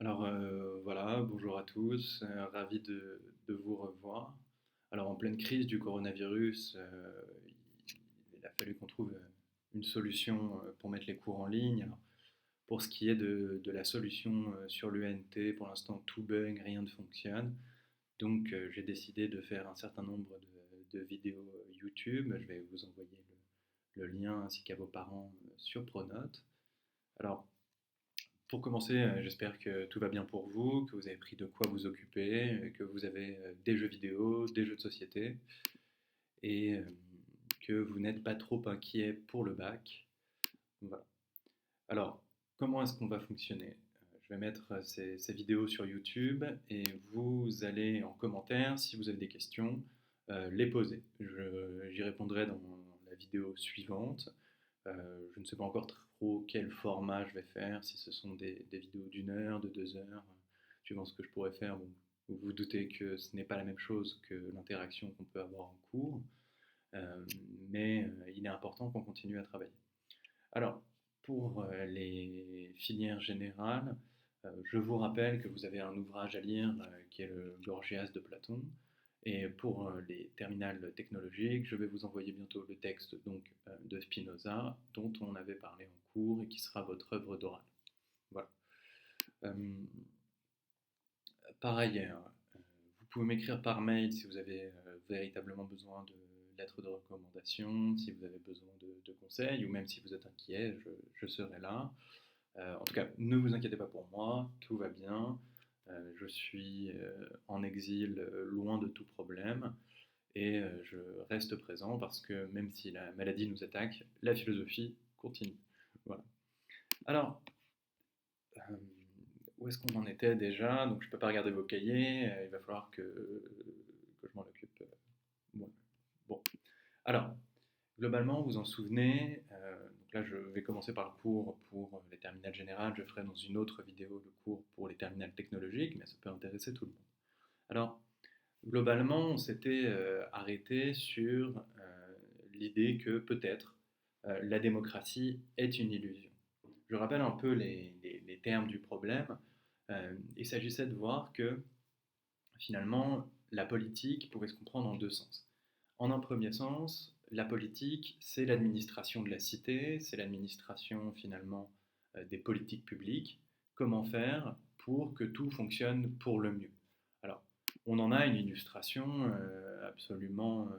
Voilà, bonjour à tous, ravi de vous revoir. Alors en pleine crise du coronavirus, il a fallu qu'on trouve une solution pour mettre les cours en ligne. Alors, pour ce qui est de la solution sur l'UNT, pour l'instant tout bug, rien ne fonctionne. Donc j'ai décidé de faire un certain nombre de vidéos YouTube. Je vais vous envoyer le lien ainsi qu'à vos parents sur Pronote. Alors pour commencer, j'espère que tout va bien pour vous, que vous avez pris de quoi vous occuper, que vous avez des jeux vidéo, des jeux de société, et que vous n'êtes pas trop inquiet pour le bac. Voilà. Alors, comment est-ce qu'on va fonctionner? Je vais mettre ces vidéos sur YouTube et vous allez en commentaire, si vous avez des questions, les poser. J'y répondrai dans la vidéo suivante. Je ne sais pas encore trop quel format je vais faire, si ce sont des vidéos d'une heure, de 2 heures, suivant ce que je pourrais faire. Bon, vous vous doutez que ce n'est pas la même chose que l'interaction qu'on peut avoir en cours, euh, mais il est important qu'on continue à travailler. Alors, pour les filières générales, je vous rappelle que vous avez un ouvrage à lire qui est le Gorgias de Platon. Et pour les terminales technologiques, je vais vous envoyer bientôt le texte donc, de Spinoza dont on avait parlé en cours et qui sera votre œuvre d'oral. Voilà. Euh, Par ailleurs, vous pouvez m'écrire par mail si vous avez véritablement besoin de lettres de recommandation, si vous avez besoin de conseils ou même si vous êtes inquiet, je serai là. En tout cas, ne vous inquiétez pas pour moi, tout va bien. Je suis en exil, loin de tout problème, et je reste présent parce que même si la maladie nous attaque, la philosophie continue. Voilà. Alors, euh, où est-ce qu'on en était déjà? Donc, je ne peux pas regarder vos cahiers, il va falloir que je m'en occupe. Moi. Bon, alors, globalement, vous en souvenez, donc là je vais commencer par le cours pour les terminales générales, je ferai dans une autre vidéo le cours pour les terminales technologiques, mais ça peut intéresser tout le monde. Alors, globalement, on s'était arrêté sur l'idée que peut-être la démocratie est une illusion. Je rappelle un peu les termes du problème. Il s'agissait de voir que finalement, la politique pouvait se comprendre en deux sens. En un premier sens, la politique, c'est l'administration de la cité, c'est l'administration finalement des politiques publiques. Comment faire pour que tout fonctionne pour le mieux? Alors, on en a une illustration absolument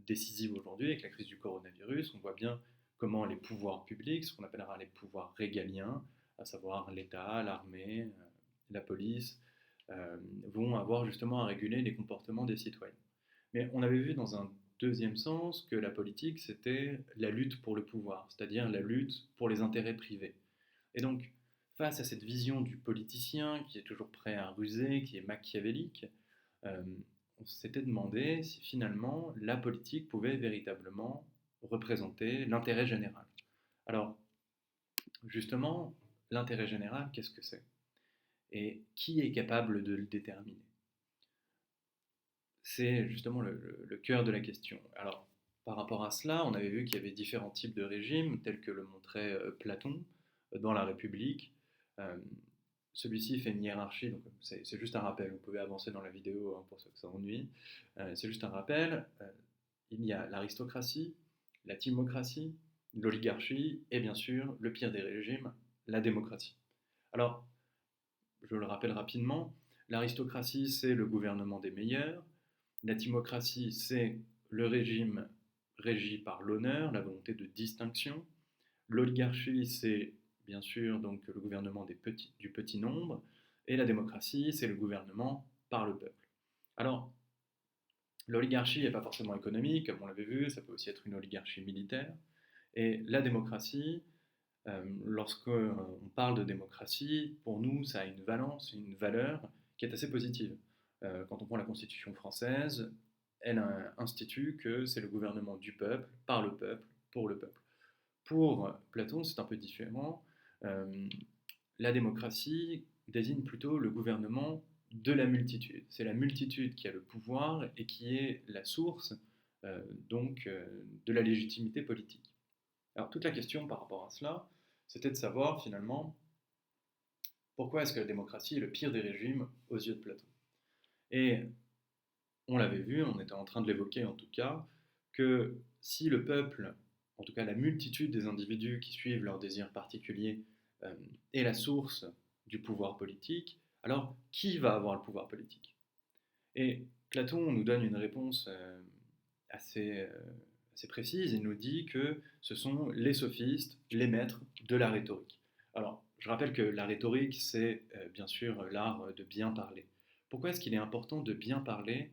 décisive aujourd'hui avec la crise du coronavirus. On voit bien comment les pouvoirs publics, ce qu'on appellera les pouvoirs régaliens, à savoir l'État, l'armée, la police, euh, vont avoir justement à réguler les comportements des citoyens. Mais on avait vu dans un deuxième sens que la politique, c'était la lutte pour le pouvoir, c'est-à-dire la lutte pour les intérêts privés. Et donc, face à cette vision du politicien qui est toujours prêt à ruser, qui est machiavélique, euh, on s'était demandé si finalement la politique pouvait véritablement représenter l'intérêt général. Alors, justement, l'intérêt général, qu'est-ce que c'est? Et qui est capable de le déterminer? C'est justement le cœur de la question. Alors, par rapport à cela, on avait vu qu'il y avait différents types de régimes, tels que le montrait Platon dans la République. Euh, Celui-ci fait une hiérarchie, donc c'est juste un rappel, vous pouvez avancer dans la vidéo hein, pour ceux que ça ennuie. C'est juste un rappel, il y a l'aristocratie, la timocratie, l'oligarchie et bien sûr, le pire des régimes, la démocratie. Alors, je le rappelle rapidement, l'aristocratie, c'est le gouvernement des meilleurs. La timocratie, c'est le régime régi par l'honneur, la volonté de distinction. L'oligarchie, c'est bien sûr donc le gouvernement du petit nombre. Et la démocratie, c'est le gouvernement par le peuple. Alors, l'oligarchie n'est pas forcément économique, comme on l'avait vu, ça peut aussi être une oligarchie militaire. Et la démocratie, lorsqu'on parle de démocratie, pour nous, ça a une valence, une valeur qui est assez positive. Quand on prend la Constitution française, elle institue que c'est le gouvernement du peuple, par le peuple, pour le peuple. Pour Platon, c'est un peu différent. Euh, la démocratie désigne plutôt le gouvernement de la multitude. C'est la multitude qui a le pouvoir et qui est la source de la légitimité politique. Alors toute la question par rapport à cela, c'était de savoir finalement Pourquoi est-ce que la démocratie est le pire des régimes aux yeux de Platon? Et on l'avait vu, on était en train de l'évoquer en tout cas, que si le peuple, en tout cas la multitude des individus qui suivent leurs désirs particuliers, euh, est la source du pouvoir politique, alors qui va avoir le pouvoir politique? Et Platon nous donne une réponse assez, assez précise. Il nous dit que ce sont les sophistes, les maîtres de la rhétorique. Alors, je rappelle que la rhétorique, c'est bien sûr l'art de bien parler. Pourquoi est-ce qu'il est important de bien parler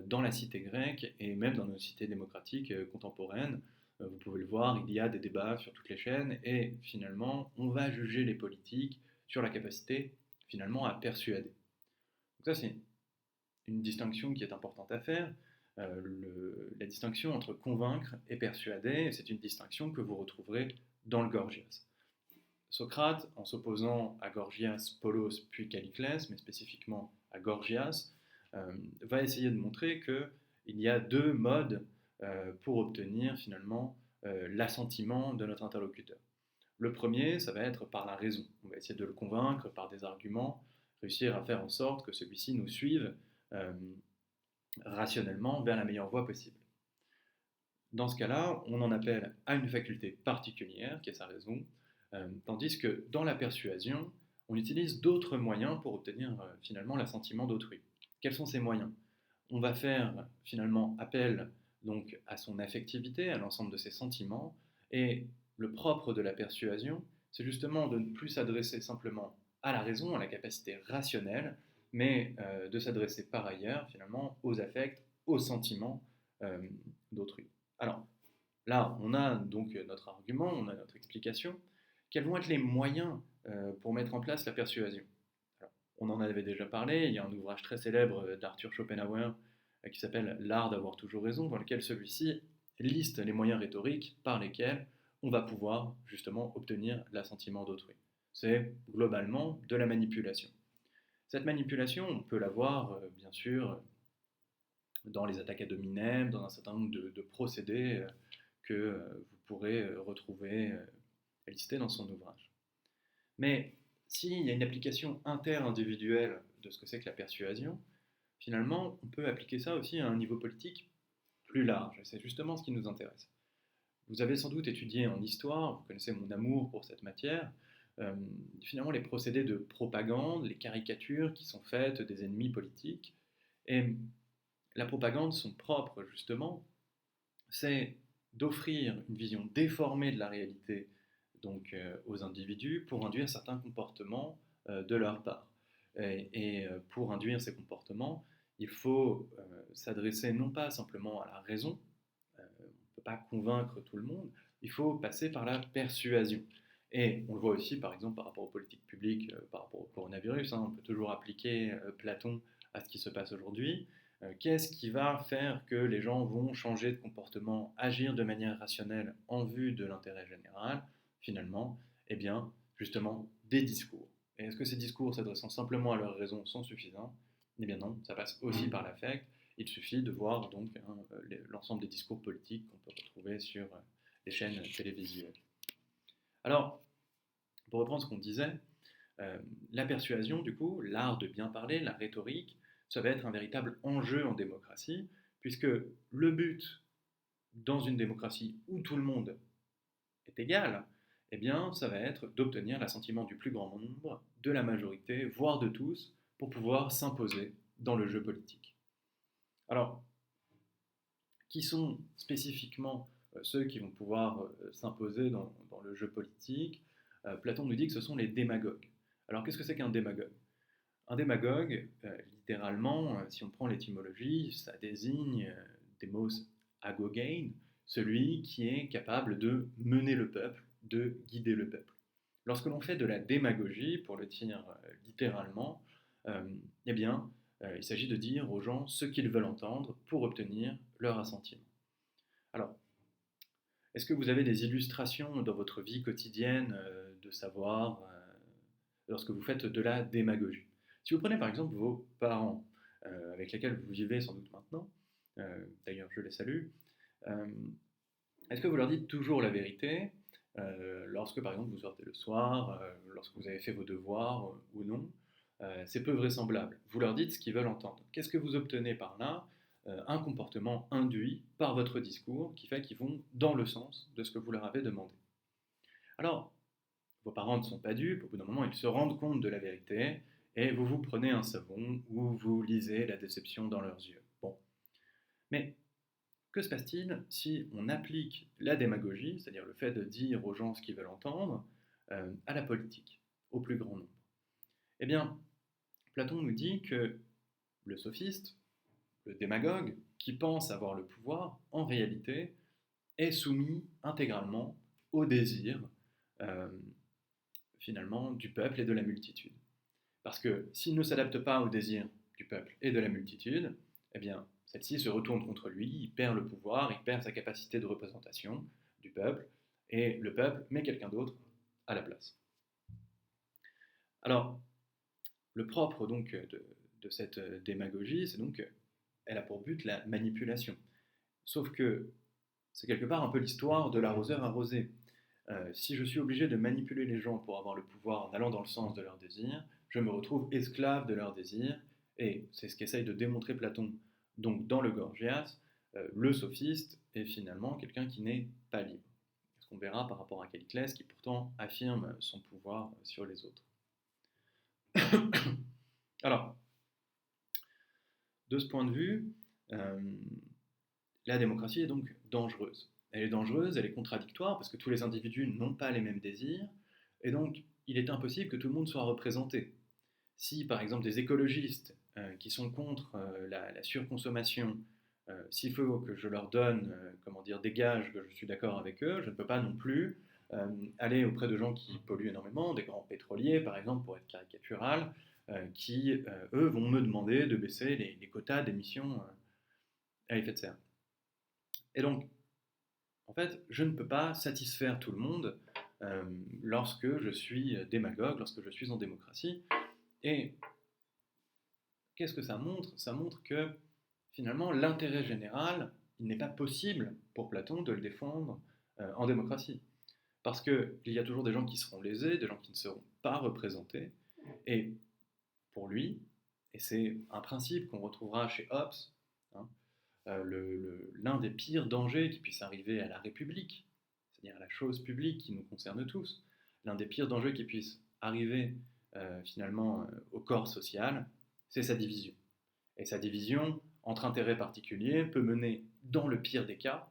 dans la cité grecque et même dans nos cités démocratiques contemporaines? Vous pouvez le voir, il y a des débats sur toutes les chaînes et finalement, on va juger les politiques sur la capacité finalement à persuader. Donc ça, c'est une distinction qui est importante à faire. La distinction entre convaincre et persuader, c'est une distinction que vous retrouverez dans le Gorgias. Socrate, en s'opposant à Gorgias, Polos puis Calliclès, mais spécifiquement à Gorgias, va essayer de montrer qu'il y a deux modes pour obtenir finalement l'assentiment de notre interlocuteur. Le premier, ça va être par la raison. On va essayer de le convaincre par des arguments, réussir à faire en sorte que celui-ci nous suive euh, rationnellement vers la meilleure voie possible. Dans ce cas-là, on en appelle à une faculté particulière, qui est sa raison, tandis que dans la persuasion, on utilise d'autres moyens pour obtenir finalement l'assentiment d'autrui. Quels sont ces moyens? On va faire finalement appel donc à son affectivité, à l'ensemble de ses sentiments, et le propre de la persuasion, c'est justement de ne plus s'adresser simplement à la raison, à la capacité rationnelle, mais de s'adresser par ailleurs finalement aux affects, aux sentiments d'autrui. Alors là, on a donc notre argument, on a notre explication. Quels vont être les moyens pour mettre en place la persuasion? Alors, on en avait déjà parlé, il y a un ouvrage très célèbre d'Arthur Schopenhauer qui s'appelle L'art d'avoir toujours raison, dans lequel celui-ci liste les moyens rhétoriques par lesquels on va pouvoir justement obtenir l'assentiment d'autrui. C'est globalement de la manipulation. Cette manipulation, on peut la voir bien sûr dans les attaques ad hominem, dans un certain nombre de procédés que vous pourrez retrouver listés dans son ouvrage. Mais s'il y a une application inter-individuelle de ce que c'est que la persuasion, finalement, on peut appliquer ça aussi à un niveau politique plus large. Et c'est justement ce qui nous intéresse. Vous avez sans doute étudié en histoire, vous connaissez mon amour pour cette matière, finalement les procédés de propagande, les caricatures qui sont faites des ennemis politiques. Et la propagande, son propre justement, c'est d'offrir une vision déformée de la réalité donc, aux individus pour induire certains comportements de leur part. Et pour induire ces comportements, il faut s'adresser non pas simplement à la raison, on ne peut pas convaincre tout le monde, il faut passer par la persuasion. Et on le voit aussi, par exemple, par rapport aux politiques publiques, par rapport au coronavirus, hein, on peut toujours appliquer Platon à ce qui se passe aujourd'hui. Qu'est-ce qui va faire que les gens vont changer de comportement, agir de manière rationnelle en vue de l'intérêt général? Finalement, eh bien, justement, des discours. Et est-ce que ces discours s'adressant simplement à leurs raisons sont suffisants? Eh bien non, ça passe aussi par l'affect. Il suffit de voir donc hein, l'ensemble des discours politiques qu'on peut retrouver sur les chaînes télévisuelles. Alors, pour reprendre ce qu'on disait, la persuasion, du coup, l'art de bien parler, la rhétorique, ça va être un véritable enjeu en démocratie, puisque le but dans une démocratie où tout le monde est égal, eh bien, ça va être d'obtenir l'assentiment du plus grand nombre, de la majorité, voire de tous, pour pouvoir s'imposer dans le jeu politique. Alors, qui sont spécifiquement ceux qui vont pouvoir s'imposer dans le jeu politique? Platon nous dit que ce sont les démagogues. Alors, qu'est-ce que c'est qu'un démagogue? Un démagogue, littéralement, si on prend l'étymologie, ça désigne démos agogein, celui qui est capable de mener le peuple, de guider le peuple. Lorsque l'on fait de la démagogie, pour le dire littéralement, eh bien, il s'agit de dire aux gens ce qu'ils veulent entendre pour obtenir leur assentiment. Alors, est-ce que vous avez des illustrations dans votre vie quotidienne de savoir lorsque vous faites de la démagogie? Si vous prenez par exemple vos parents, avec lesquels vous vivez sans doute maintenant, d'ailleurs je les salue, est-ce que vous leur dites toujours la vérité? lorsque par exemple vous sortez le soir, lorsque vous avez fait vos devoirs ou non. C'est peu vraisemblable. Vous leur dites ce qu'ils veulent entendre. Qu'est-ce que vous obtenez par là? Un comportement induit par votre discours qui fait qu'ils vont dans le sens de ce que vous leur avez demandé. Alors, vos parents ne sont pas dupes, au bout d'un moment ils se rendent compte de la vérité et vous vous prenez un savon ou vous lisez la déception dans leurs yeux. Bon. Mais que se passe-t-il si on applique la démagogie, c'est-à-dire le fait de dire aux gens ce qu'ils veulent entendre, à la politique, au plus grand nombre? Eh bien, Platon nous dit que le sophiste, le démagogue, qui pense avoir le pouvoir, en réalité, est soumis intégralement au désir, euh, finalement, du peuple et de la multitude. Parce que s'il ne s'adapte pas au désir du peuple et de la multitude, eh bien, celle-ci se retourne contre lui, il perd le pouvoir, il perd sa capacité de représentation du peuple, et le peuple met quelqu'un d'autre à la place. Alors, le propre donc de cette démagogie, c'est donc qu'elle a pour but la manipulation. Sauf que c'est quelque part un peu l'histoire de l'arroseur arrosé. Si je suis obligé de manipuler les gens pour avoir le pouvoir en allant dans le sens de leurs désirs, je me retrouve esclave de leurs désirs, et c'est ce qu'essaye de démontrer Platon. Donc dans le Gorgias, le sophiste est finalement quelqu'un qui n'est pas libre. Ce qu'on verra par rapport à Calliclès, qui pourtant affirme son pouvoir sur les autres. Alors, de ce point de vue, la démocratie est donc dangereuse. Elle est dangereuse, elle est contradictoire, parce que tous les individus n'ont pas les mêmes désirs, et donc il est impossible que tout le monde soit représenté. Si par exemple des écologistes qui sont contre la surconsommation, s'il faut que je leur donne des gages que je suis d'accord avec eux, je ne peux pas non plus aller auprès de gens qui polluent énormément, des grands pétroliers par exemple, pour être caricatural, qui eux vont me demander de baisser les quotas d'émissions à effet de serre. Et donc, en fait, je ne peux pas satisfaire tout le monde lorsque je suis démagogue, lorsque je suis en démocratie. Et qu'est-ce que ça montre? Ça montre que finalement, l'intérêt général, il n'est pas possible pour Platon de le défendre en démocratie. Parce qu'il y a toujours des gens qui seront lésés, des gens qui ne seront pas représentés. Et pour lui, et c'est un principe qu'on retrouvera chez Hobbes, hein, l'un des pires dangers qui puisse arriver à la République, c'est-à-dire à la chose publique qui nous concerne tous, l'un des pires dangers qui puisse arriver finalement au corps social, c'est sa division. Et sa division entre intérêts particuliers peut mener, dans le pire des cas,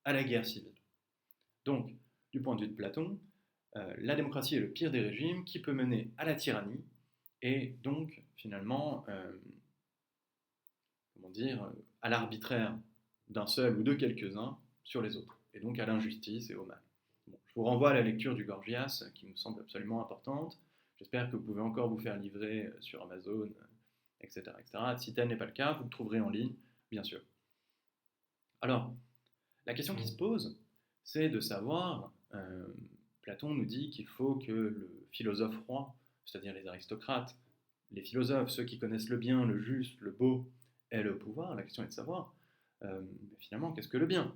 à la guerre civile. Donc, du point de vue de Platon, la démocratie est le pire des régimes qui peut mener à la tyrannie et donc finalement à l'arbitraire d'un seul ou de quelques-uns sur les autres, et donc à l'injustice et au mal. Bon, je vous renvoie à la lecture du Gorgias, qui me semble absolument importante. J'espère que vous pouvez encore vous faire livrer sur Amazon, etc., etc. Si tel n'est pas le cas, vous le trouverez en ligne, bien sûr. Alors, la question qui se pose, c'est de savoir, Platon nous dit qu'il faut que le philosophe roi, c'est-à-dire les aristocrates, les philosophes, ceux qui connaissent le bien, le juste, le beau, aient le pouvoir. La question est de savoir, finalement, qu'est-ce que le bien?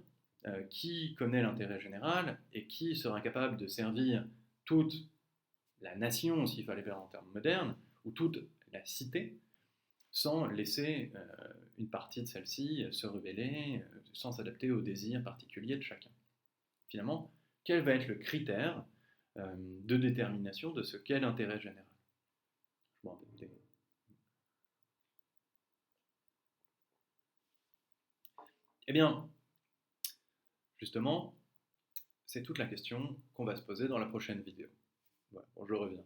Qui connaît l'intérêt général et qui sera capable de servir toute la nation, s'il fallait faire en termes modernes, ou toute la cité, sans laisser une partie de celle-ci se rebeller, sans s'adapter aux désirs particuliers de chacun. Finalement, quel va être le critère de détermination de ce qu'est l'intérêt général? Eh bien, justement, c'est toute la question qu'on va se poser dans la prochaine vidéo. Voilà, bon, je reviens.